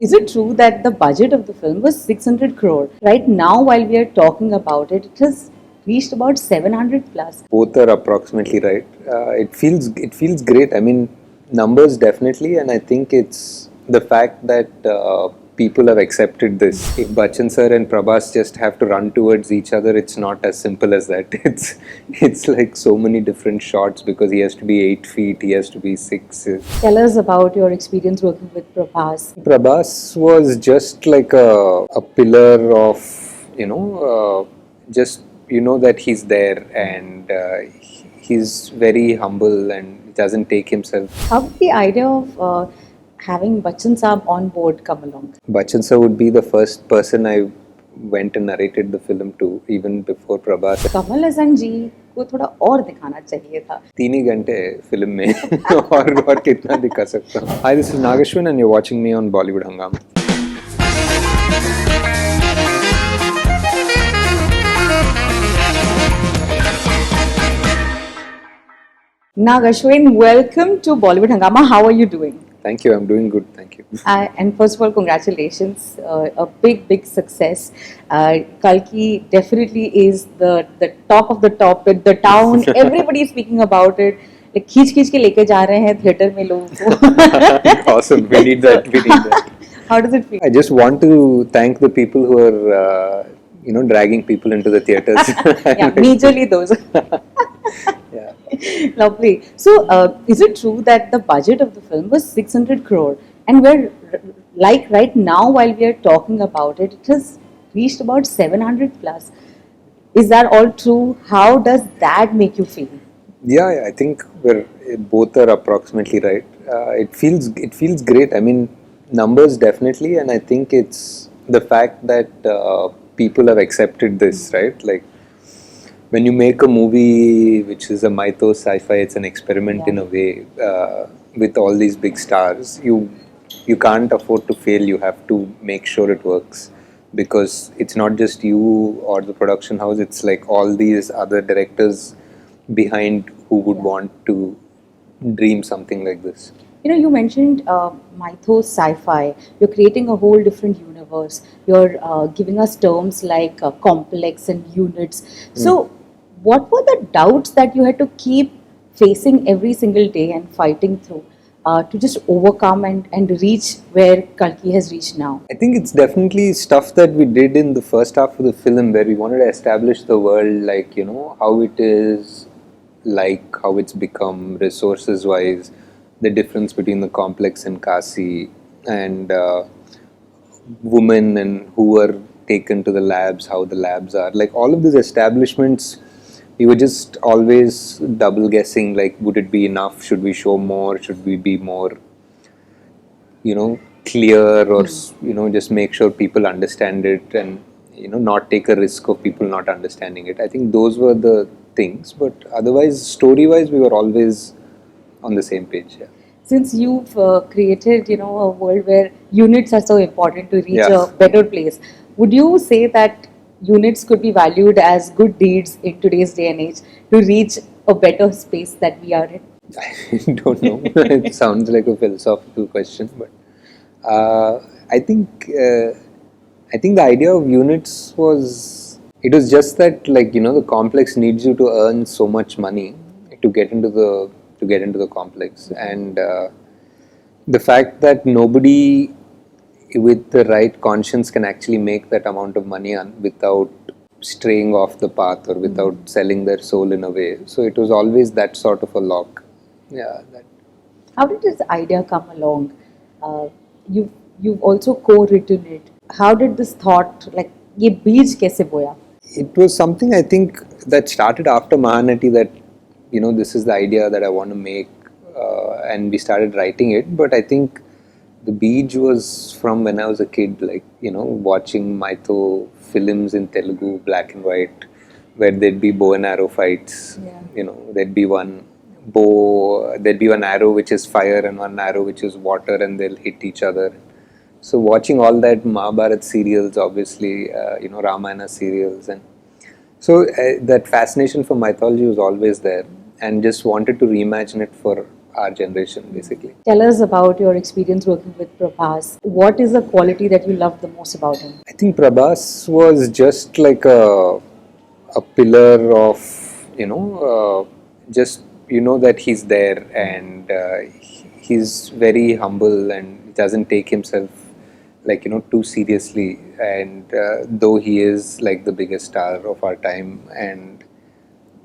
Is it true that the budget of the film was 600 crore? Right now, while we are talking about it, it has reached about 700 plus. Both are approximately right. It feels great. I mean, numbers definitely, and I think it's the fact that people have accepted this. If Bachchan sir and Prabas just have to run towards each other, it's not as simple as that. It's like so many different shots because he has to be 8 feet, he has to be 6. Tell us about your experience working with Prabhas. Prabhas was just like a pillar of, just that he's there and he's very humble and doesn't take himself. How did the idea of having Bachchan Sab on board come along? Bachchan sir would be the first person I went and narrated the film to, even before Prabhas. Kamal Haasan जी को थोड़ा और दिखाना चाहिए था. 3 ही घंटे film में और कितना दिखा सकता हूँ. Hi, this is Nag Ashwin and you're watching me on Bollywood Hungama. Nag Ashwin, welcome to Bollywood Hungama. How are you doing? Thank you, I'm doing good, thank you. And first of all, congratulations. A big success. Kalki definitely is the top of the top in the town. Everybody is speaking about it. Like खींच के लेके जा रहे हैं theatre में लोगों को. Awesome, we need that. How does it feel? I just want to thank the people who are, dragging people into the theatres. Yeah, majorly those. Yeah. Lovely. So, is it true that the budget of the film was 600 crore? And we're like right now, while we are talking about it, it has reached about 700 plus. Is that all true? How does that make you feel? Yeah, I think both are approximately right. It feels great. I mean, numbers definitely, and I think it's the fact that people have accepted this, right? Like when you make a movie which is a mytho sci-fi, it's an experiment in a way with all these big stars. You can't afford to fail. You have to make sure it works because it's not just you or the production house. It's like all these other directors behind who would want to dream something like this. You mentioned mytho sci-fi. You're creating a whole different universe. You're giving us terms like complex and units. So, what were the doubts that you had to keep facing every single day and fighting through to just overcome and reach where Kalki has reached now? I think it's definitely stuff that we did in the first half of the film where we wanted to establish the world, like, how it is, like how it's become resources wise, the difference between the complex and Kasi, and women and who are taken to the labs, how the labs are. Like all of these establishments, we were just always double guessing, like would it be enough? Should we show more? Should we be more, clear or, just make sure people understand it and, not take a risk of people not understanding it. I think those were the things, but otherwise, story-wise, we were always on the same page. Yeah. Since you've created, a world where units are so important to reach a better place, would you say that units could be valued as good deeds in today's day and age to reach a better space that we are in? I don't know. It sounds like a philosophical question, but I think the idea of units was just that, like, the complex needs you to earn so much money to get into the complex, and the fact that nobody with the right conscience can actually make that amount of money without straying off the path or without selling their soul in a way. So it was always that sort of a lock. Yeah. How did this idea come along? You've also co-written it. How did this thought, like, ye beej kaise boya? It was something I think that started after Mahanati, that this is the idea that I want to make, and we started writing it. But I think the beach was from when I was a kid, like, watching mytho films in Telugu, black and white, where there'd be bow and arrow fights. Yeah. There'd be one arrow which is fire and one arrow which is water, and they'll hit each other. So watching all that Mahabharata serials, obviously, Ramayana serials, and so that fascination for mythology was always there, and just wanted to reimagine it for our generation basically. Tell us about your experience working with Prabhas. What is the quality that you love the most about him? I think Prabhas was just like a pillar of, just that he's there, and he's very humble and doesn't take himself like too seriously, and though he is like the biggest star of our time, and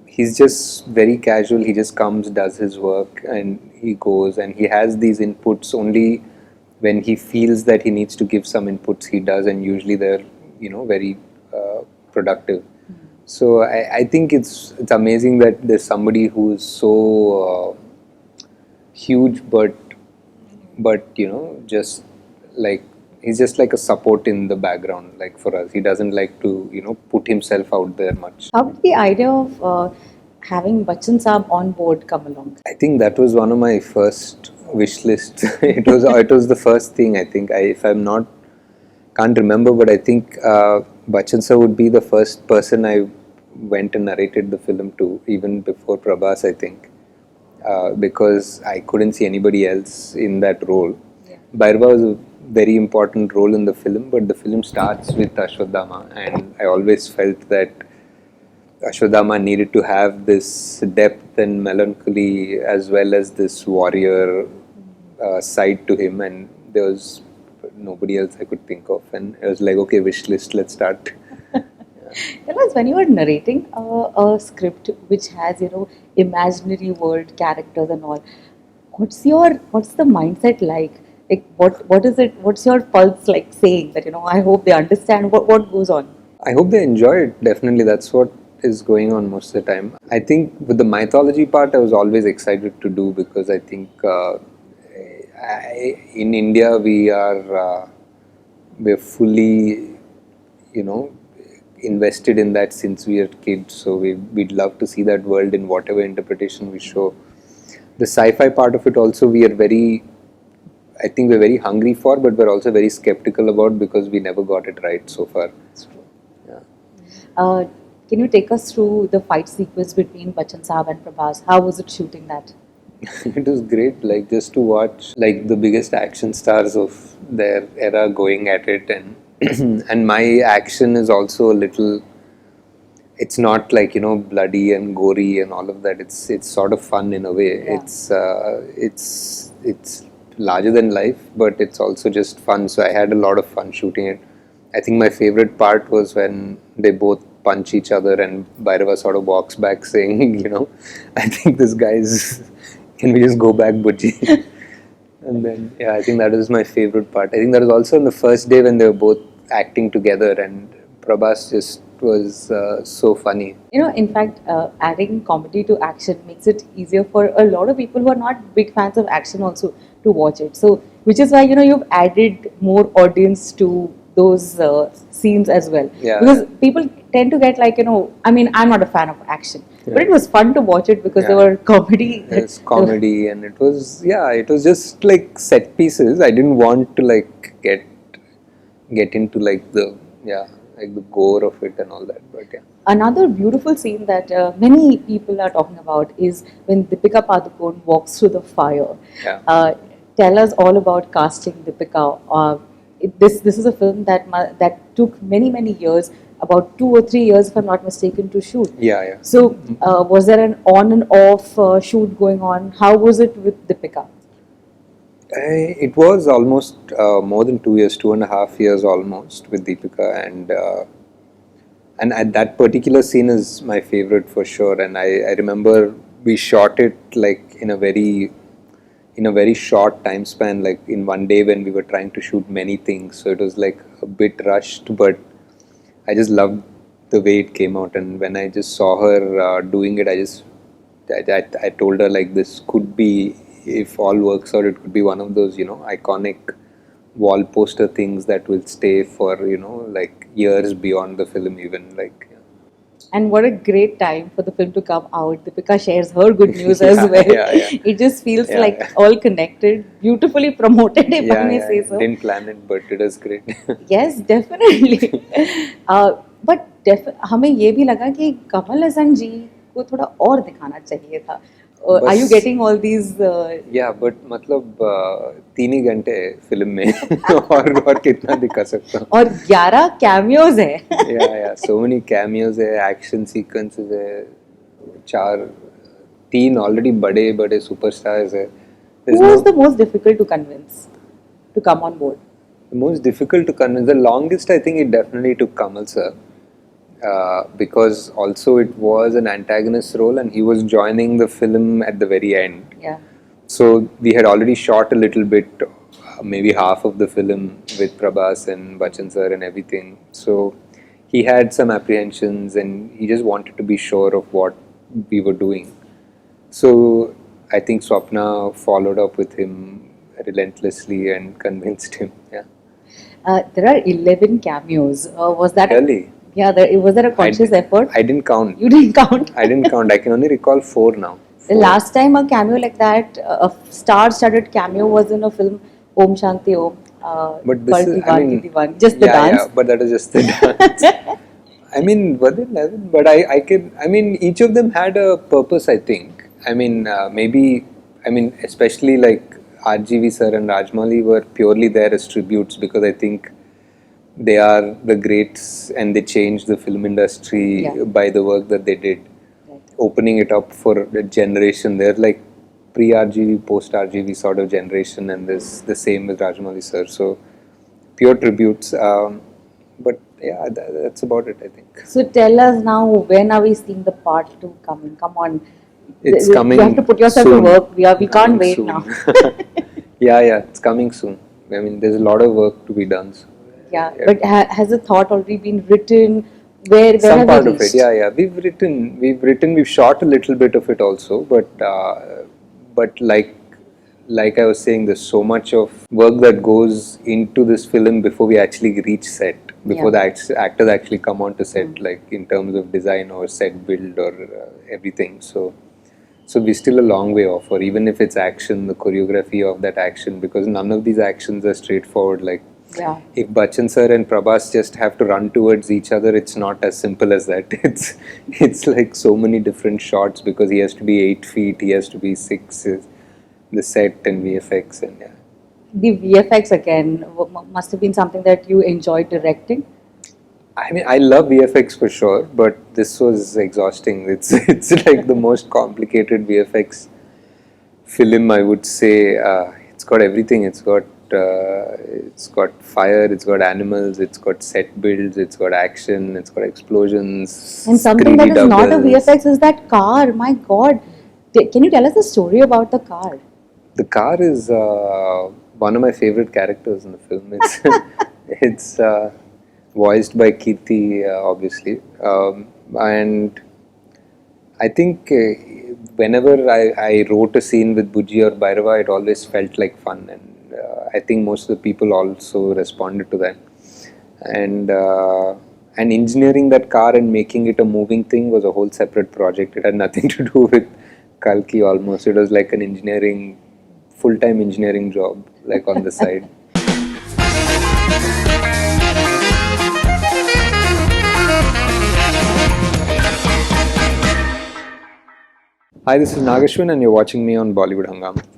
he's just very casual. He just comes, does his work, and he goes, and he has these inputs only when he feels that he needs to give some inputs. He does, and usually they're very productive. So I think it's amazing that there's somebody who's so huge, but just like he's just like a support in the background. Like for us, he doesn't like to put himself out there much. How did the idea of having Batan Sab on board come along? I think that was one of my first wish lists. it was the first thing. I think if I'm not can't remember, but I think Bachchan sir would be the first person I went and narrated the film to, even before Prabas, I think, because I couldn't see anybody else in that role. Yeah. Bhairava was a very important role in the film, but the film starts with Ashwadama, and I always felt that Ashwadama needed to have this depth and melancholy as well as this warrior side to him, and there was nobody else I could think of, and I was like, okay, wish list, let's start. Tell us, when you are narrating a script which has imaginary world characters and all, what's the mindset like? Like what is it? What's your pulse like saying that I hope they understand what goes on? I hope they enjoy it. Definitely, that's what is going on most of the time. I think with the mythology part, I was always excited to do, because I think in India we're fully invested in that since we are kids. So we'd love to see that world in whatever interpretation we show. The sci-fi part of it also, I think we're very hungry for, but we're also very skeptical about, because we never got it right so far. It's true. Yeah. Can you take us through the fight sequence between Bachchan Sab and Prabhas? How was it shooting that? It was great, like just to watch like the biggest action stars of their era going at it, and and my action is also a little. It's not like bloody and gory and all of that. It's sort of fun in a way. Yeah. It's larger than life, but it's also just fun. So I had a lot of fun shooting it. I think my favorite part was when they both punch each other and Bhairava sort of walks back saying, I think this guy's. Can we just go back, Bujji? And then, yeah, I think that was my favorite part. I think that was also on the first day when they were both acting together, and Prabas just was so funny. In fact, adding comedy to action makes it easier for a lot of people who are not big fans of action also to watch it. So, which is why, you've added more audience to those scenes as well. Yeah. Because people tend to get like, I'm not a fan of action. Yeah. But it was fun to watch it because there were comedy. There's comedy, and it was just like set pieces. I didn't want to like get into like the gore of it and all that, but yeah. Another beautiful scene that many people are talking about is when Dipika Padukone walks through the fire. Yeah. Tell us all about casting Dipika. This is a film that took many years, about 2 or 3 years, if I'm not mistaken, to shoot. Yeah. So, was there an on and off shoot going on? How was it with Dipika? It was almost more than 2 years, 2.5 years almost with Dipika, and at that particular scene is my favorite for sure. And I remember we shot it like in a very short time span, like in one day when we were trying to shoot many things. So it was like a bit rushed, but I just loved the way it came out. And when I just saw her doing it, I told her like, this could be, if all works out, it could be one of those iconic wall poster things that will stay for like years beyond the film even, like. And what a great time for the film to come out. Deepika shares her good news as well. Yeah. It just feels like all connected, beautifully promoted, if I may say so. Didn't plan it, but it was great. Yes, definitely. But हमें ये भी लगा कि कमल हसन जी को थोड़ा और दिखाना चाहिए था. Are you बस getting all these? या बट मतलब 3 ही घंटे है फिल्म में और कितना दिखा सकता हूँ. और 11 कैमियोज है. या सो मेनी कैमियोज है, एक्शन सीक्वेंसेस है, 3 ऑलरेडी बड़े बड़े सुपरस्टार्स है. Who was the most difficult to convince to come on board? The most difficult to convince, the longest I think it definitely took Kamal sir, because also it was an antagonist role and he was joining the film at the very end. Yeah. So we had already shot a little bit, maybe half of the film with Prabas and Batan Sab and everything. So he had some apprehensions and he just wanted to be sure of what we were doing. So I think Swapna followed up with him relentlessly and convinced him. Yeah. There are 11 cameos. Was that Really? Yeah, was that a conscious effort? I didn't count. You didn't count? I didn't count. I can only recall 4 now. The last time a cameo like that, a star-studded cameo was in a film Om Shanti Om. But this is, I mean, just the dance. Yeah, but that was just the dance. I mean, were they 11? But I mean, each of them had a purpose, I think. I mean, maybe, I mean, especially like RGV sir and Rajmali were purely there as tributes because I think they are the greats and they changed the film industry by the work that they did. Right. Opening it up for a generation. They're like pre-RGV, post-RGV sort of generation, and there's the same with Rajmali sir. So, pure tributes. But yeah, that's about it, I think. So, tell us now, when are we seeing the part 2 coming? Come on. It's coming. You have to put yourself soon. to work. We can't wait soon. now. yeah, it's coming soon. I mean, there's a lot of work to be done. So, yeah, but has a thought already been written? Where some have part you of reached? it, yeah. We've shot a little bit of it also, but like I was saying, there's so much of work that goes into this film before we actually reach set, before the actors actually come on to set, like in terms of design or set build or everything. So we're still a long way off, or even if it's action, the choreography of that action, because none of these actions are straightforward. Like, if Bachchan sir and Prabhas just have to run towards each other, it's not as simple as that. It's like so many different shots because he has to be 8 feet, he has to be 6, the set and VFX and yeah. The VFX again must have been something that you enjoyed directing. I mean, I love VFX for sure, but this was exhausting. It's like the most complicated VFX film, I would say. It's got everything. It's got fire, it's got animals, it's got set builds, it's got action, it's got explosions. And something that is not a VFX is that car. My God, can you tell us the story about the car? The car is one of my favorite characters in the film. It's voiced by Kirti, obviously, and I think whenever I wrote a scene with Buji or Bhairava, it always felt like fun, and I think most of the people also responded to that. And engineering that car and making it a moving thing was a whole separate project. It had nothing to do with Kalki almost. It was like an full-time engineering job, like on the side. Hi, this is Nag Ashwin and you're watching me on Bollywood Hungama.